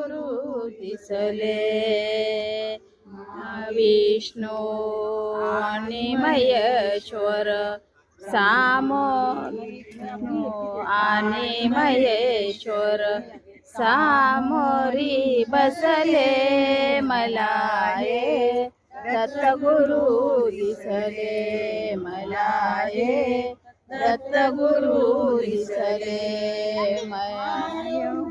गुरु दिसले विष्णू आणि महेश्वर विष्णू आणि महेश्वर सामोरी बसले मला हे दत्तगुरु दिसले मला हे दत्तगुरु दिसले मला